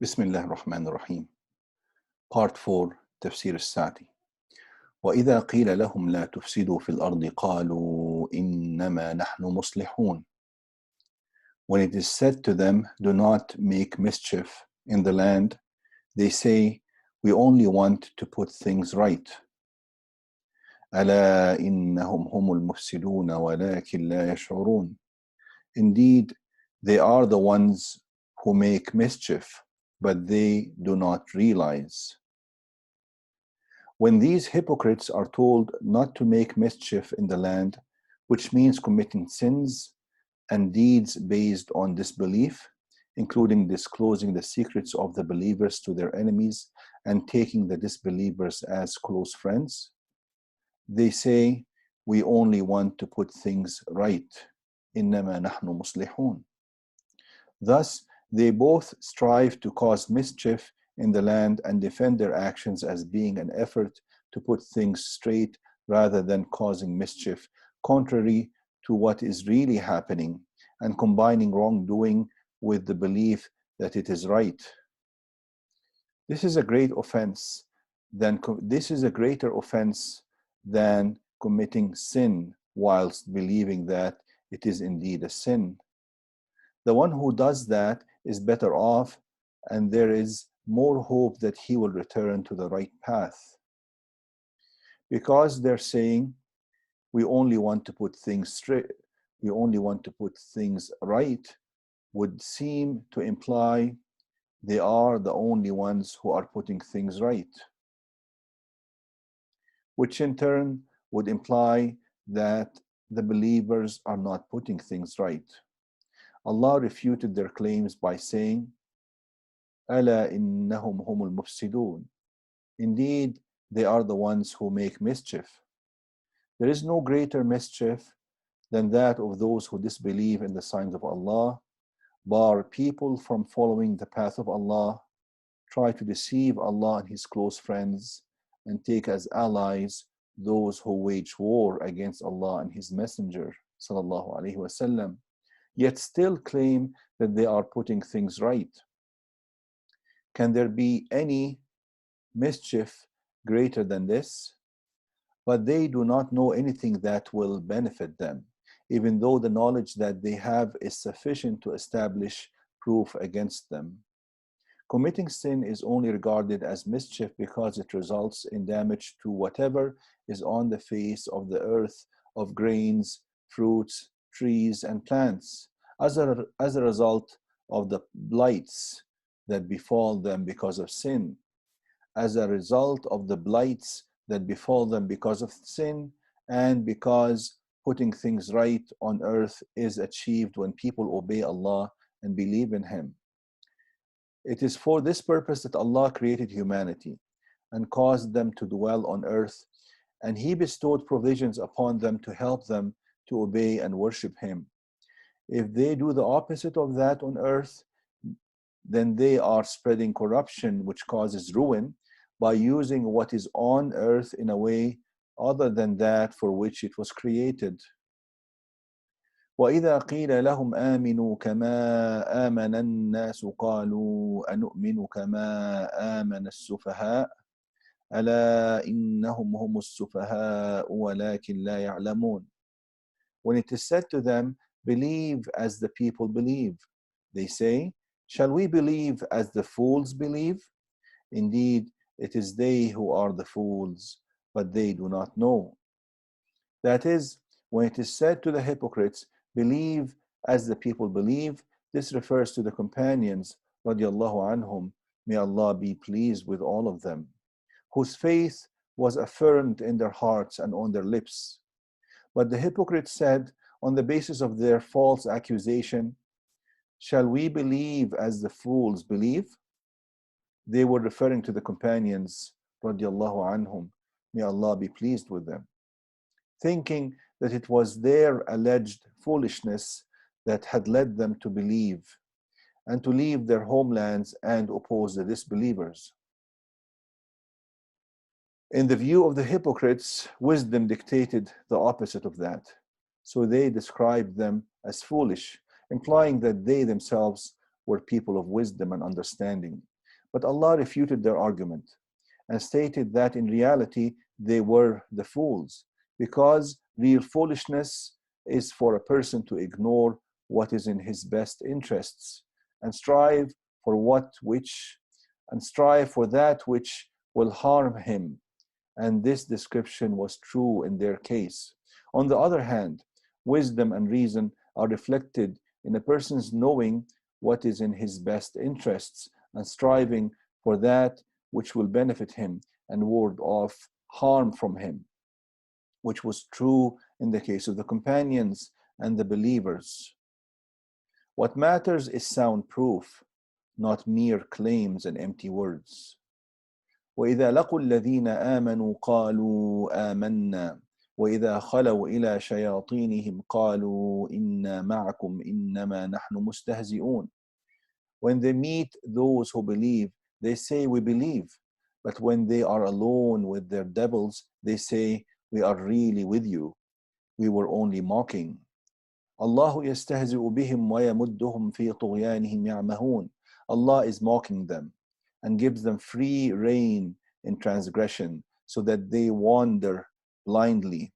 بسم الله الرحمن الرحيم. Part 4 تفسير السعدي. وإذا قيل لهم لا تفسدوا في الأرض قالوا إنما نحن مصلحون. When it is said to them, do not make mischief in the land, they say, we only want to put things right. ألا إنهم هم المفسدون ولكن لا يشعرون. Indeed, they are the ones who make mischief, but they do not realize. When these hypocrites are told not to make mischief in the land, which means committing sins and deeds based on disbelief, including disclosing the secrets of the believers to their enemies and taking the disbelievers as close friends, they say, we only want to put things right. إنما نحن مصلحون. Thus, they both strive to cause mischief in the land and defend their actions as being an effort to put things straight rather than causing mischief, contrary to what is really happening, and combining wrongdoing with the belief that it is right. This is a greater offense than committing sin whilst believing that it is indeed a sin. The one who does that is better off, and there is more hope that he will return to the right path. Because they're saying, we only want to put things straight, we only want to put things right, would seem to imply they are the only ones who are putting things right, which in turn would imply that the believers are not putting things right. Allah refuted their claims by saying, أَلَا إِنَّهُمْ هُمُ الْمُفْسِدُونَ. Indeed, they are the ones who make mischief. There is no greater mischief than that of those who disbelieve in the signs of Allah, bar people from following the path of Allah, try to deceive Allah and His close friends, and take as allies those who wage war against Allah and His Messenger, sallallahu alaihi wasallam, yet still claim that they are putting things right. Can there be any mischief greater than this? But they do not know anything that will benefit them, even though the knowledge that they have is sufficient to establish proof against them. Committing sin is only regarded as mischief because it results in damage to whatever is on the face of the earth of grains, fruits, trees, and plants, as a result of the blights that befall them because of sin. As a result of the blights that befall them because of sin, and because putting things right on earth is achieved when people obey Allah and believe in Him. It is for this purpose that Allah created humanity and caused them to dwell on earth, and He bestowed provisions upon them to help them to obey and worship Him. If they do the opposite of that on earth, then they are spreading corruption which causes ruin by using what is on earth in a way other than that for which it was created. وَإِذَا قِيلَ لَهُمْ آمِنُوا كَمَا آمَنَ النَّاسُ قَالُوا أَنُؤْمِنُ كَمَا آمَنَ السُّفَهَاءُ أَلَا إِنَّهُمْ هُمُ السُّفَهَاءُ وَلَكِنْ لَا يَعْلَمُونَ. When it is said to them, believe as the people believe, they say, shall we believe as the fools believe? Indeed, it is they who are the fools, but they do not know. That is, when it is said to the hypocrites, believe as the people believe, this refers to the companions, radiallahu anhum, may Allah be pleased with all of them, whose faith was affirmed in their hearts and on their lips. But the hypocrites said, on the basis of their false accusation, shall we believe as the fools believe? They were referring to the companions, radiallahu anhum, may Allah be pleased with them, thinking that it was their alleged foolishness that had led them to believe and to leave their homelands and oppose the disbelievers. In the view of the hypocrites, wisdom dictated the opposite of that. So they described them as foolish, implying that they themselves were people of wisdom and understanding. But Allah refuted their argument and stated that in reality they were the fools, because real foolishness is for a person to ignore what is in his best interests and strive for that which will harm him. And this description was true in their case. On the other hand, wisdom and reason are reflected in a person's knowing what is in his best interests and striving for that which will benefit him and ward off harm from him, which was true in the case of the companions and the believers. What matters is sound proof, not mere claims and empty words. وإذا لقوا الذين آمنوا قالوا آمنا وإذا خلوا إلى شياطينهم قالوا إنا معكم إنما نحن مستهزئون. When they meet those who believe, they say we believe, but when they are alone with their devils, they say we are really with you, we were only mocking. الله يستهزئ بهم ويمدهم في طغيانهم يعمهون. Allah is mocking them and gives them free rein in transgression so that they wander blindly.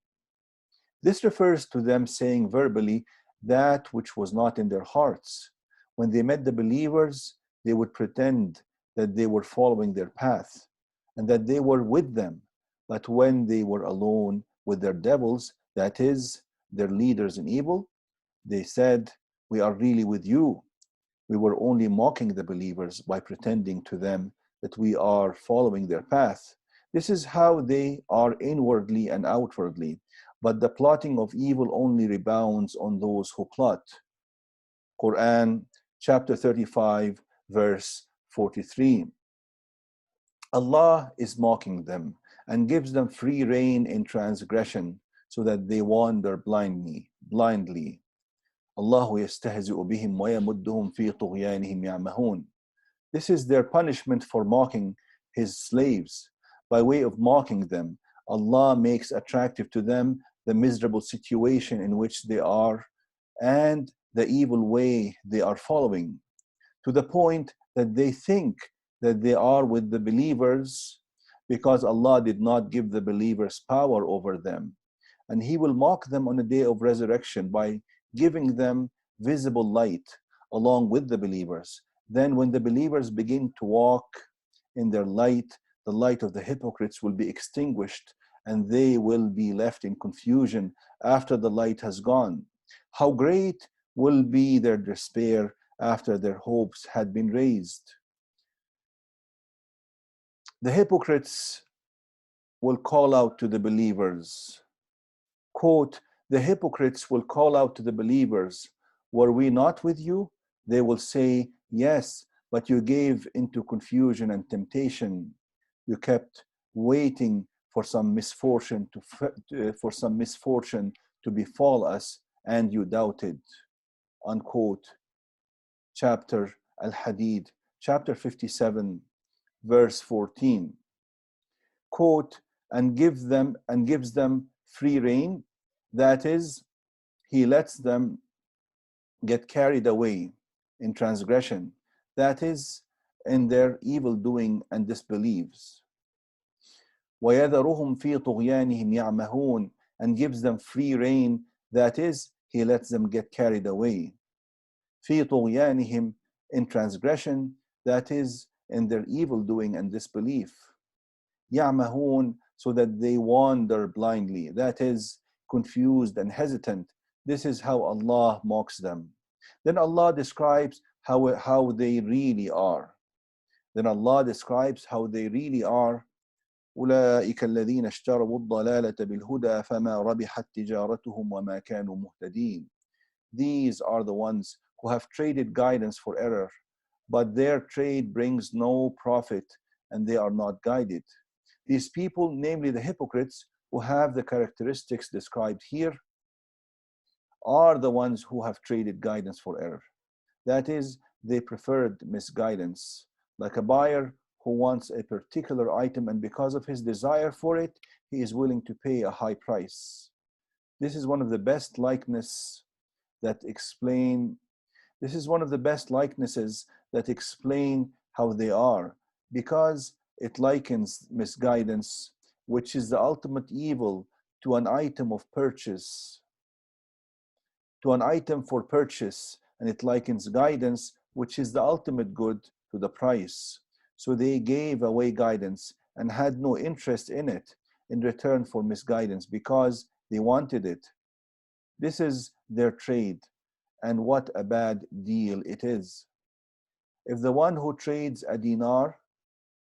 This refers to them saying verbally that which was not in their hearts. When they met the believers, they would pretend that they were following their path and that they were with them. But when they were alone with their devils, that is, their leaders in evil, they said, we are really with you. We were only mocking the believers by pretending to them that we are following their path. This is how they are inwardly and outwardly, but the plotting of evil only rebounds on those who plot. Quran chapter 35 verse 43. Allah is mocking them and gives them free rein in transgression so that they wander blindly. الله يستهزئ بهم ويمدهم في طغيانهم يعمهون. This is their punishment for mocking His slaves. By way of mocking them, Allah makes attractive to them the miserable situation in which they are and the evil way they are following, to the point that they think that they are with the believers because Allah did not give the believers power over them. And He will mock them on the day of resurrection by giving them visible light along with the believers. Then when the believers begin to walk in their light, the light of the hypocrites will be extinguished and they will be left in confusion after the light has gone. How great will be their despair after their hopes had been raised. The hypocrites will call out to the believers, quote, the hypocrites will call out to the believers, were we not with you? They will say, yes, but you gave into confusion and temptation. You kept waiting for some misfortune to befall us, and you doubted. Unquote. Chapter Al-Hadid, chapter 57, verse 14. Quote, and gives them free rein. That is, He lets them get carried away in transgression. That is, in their evil doing and disbeliefs. وَيَذَرُهُمْ فِي طُغْيَانِهِمْ يَعْمَهُونَ, and gives them free rein. That is, He lets them get carried away. فِي طُغْيَانِهِمْ, in transgression. That is, in their evil doing and disbelief. يَعْمَهُونَ, so that they wander blindly. That is, confused and hesitant. This is how Allah mocks them. Then Allah describes how they really are. أولئك الذين اشتروا الضلالة بالهدى فما ربحت تجارتهم وما كانوا مهتدين. These are the ones who have traded guidance for error, but their trade brings no profit and they are not guided. These people, namely the hypocrites, who have the characteristics described here, are the ones who have traded guidance for error. That is, they preferred misguidance, like a buyer who wants a particular item, and because of his desire for it, he is willing to pay a high price. This is one of the best likenesses that explain how they are. because it likens misguidance, which is the ultimate evil, to an item of purchase, to an item for purchase, and it likens guidance, which is the ultimate good, to the price. So they gave away guidance and had no interest in it in return for misguidance because they wanted it. This is their trade, and what a bad deal it is. If the one who trades a dinar,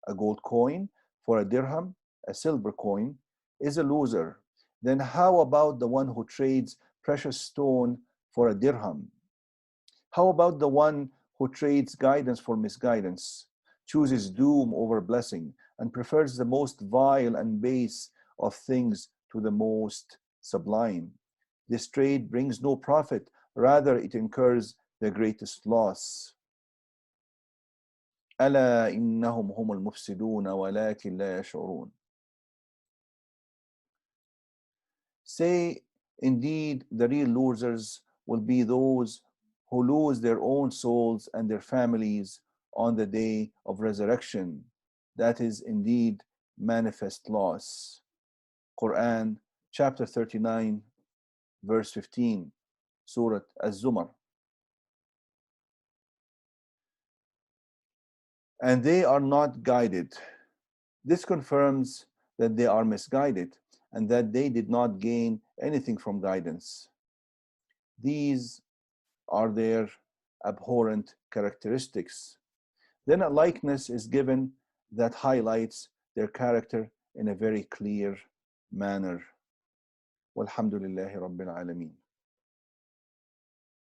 a gold coin, for a dirham, a silver coin, is a loser, then how about the one who trades precious stone for a dirham? How about the one who trades guidance for misguidance, chooses doom over blessing, and prefers the most vile and base of things to the most sublime? This trade brings no profit, rather it incurs the greatest loss. ألا إنهم هم المفسدون ولكن لا يشعرون. Say, indeed, the real losers will be those who lose their own souls and their families on the day of resurrection. That is indeed manifest loss. Quran chapter 39, verse 15, Surah Az-Zumar. And they are not guided. This confirms that they are misguided and that they did not gain anything from guidance. These are their abhorrent characteristics. Then a likeness is given that highlights their character in a very clear manner. Walhamdulillahi Rabbil Alameen.